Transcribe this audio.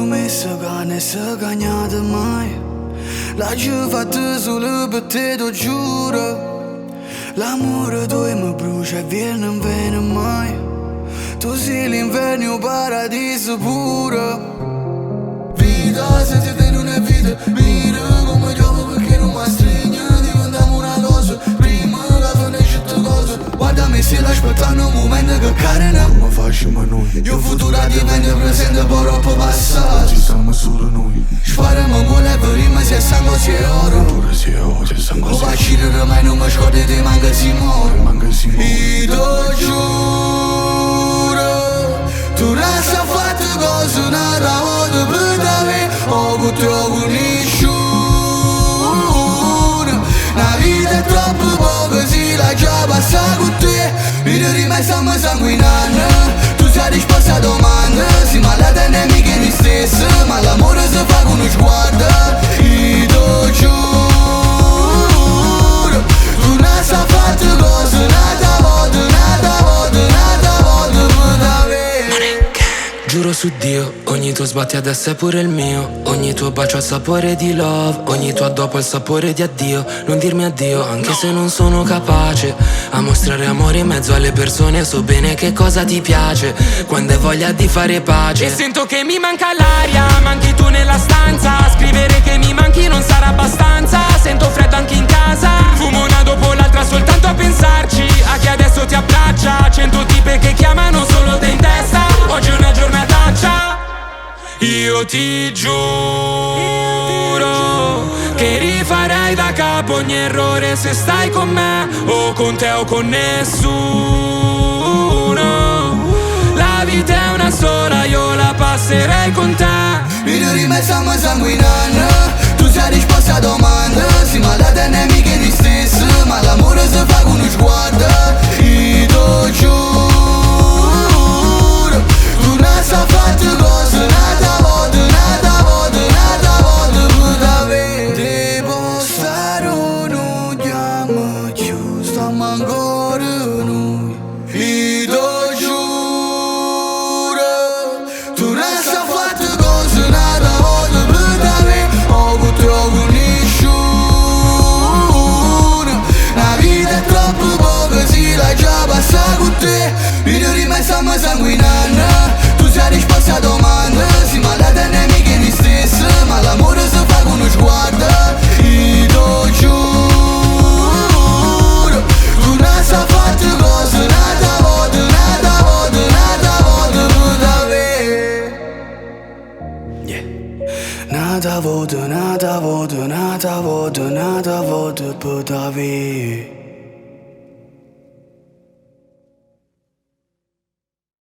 promessa che non è cagnata mai. La fatta solo per te, lo giuro. L'amore tuo mi brucia e viene non viene mai. Tu sei l'inverno, il paradiso puro. Vita, se ti te non è vita, mira come gioco perché non mi stringe. Diventiamo una cosa, prima che finisce tutta cosa. Guardami se l'aspettano un momento che carina. Come facciamo noi? Io futuro diventa presente, poi troppo passato. Ci siamo solo noi. Spariamo con le prime se sangue si è oro. Pure se oggi siamo O così. vacillare mai non mi scordi di manca si muore. Manca si muore. Io giuro, tu non sai fatte cose nata volta per te. O con te o con nessuno. La vita è troppo poca, si la già passa con te. Io rimane stiamo sanguinando. Tu sei risposta a domanda. Si malata nemiche di stesso, ma l'amore si fa con uno sguardo. Io giuro, tu non sai fatte cose nata volta per te. Giuro su Dio, ogni tuo sbatti adesso è pure il mio. Ogni tuo bacio ha sapore di love, ogni tuo dopo ha il sapore di addio. Non dirmi addio, anche se non sono capace a mostrare amore in mezzo alle persone. So bene che cosa ti piace, quando hai voglia di fare pace. E sento che mi manca l'aria, manchi tu nella stanza. Scrivere che mi manchi non sarà abbastanza. Sento freddo anche in casa, fumo una dopo l'altra soltanto a pensarci. A chi adesso ti abbraccia, 100 tipe che chiamano solo te in testa. Oggi è una giornataccia. Io ti giuro che rifarei da capo ogni errore se stai con me, o con te o con nessuno. La vita è una sola, io la passerei con te. Io rimane stiamo sanguinando. Tu sei risposta a domanda. Si malata nemiche di stesso, ma l'amore si fa con uno sguardo. Io giuro, tu non sai fatte cose nata volta per te. Devo stare un chiamo giù, stiamo ancora noi. Io giuro, tu non sai fatte cose nata volta per te. O con te o con nessuno. La vita è troppo poca, si la già passa con te. Io rimane stiamo sanguinando. Tu sei risposta a domanda. Si malata nemiche di stesso, ma l'amore si fa con uno sguardo. Io giuro, tu non sai fatte cose nata volta per te. Nata volta per te.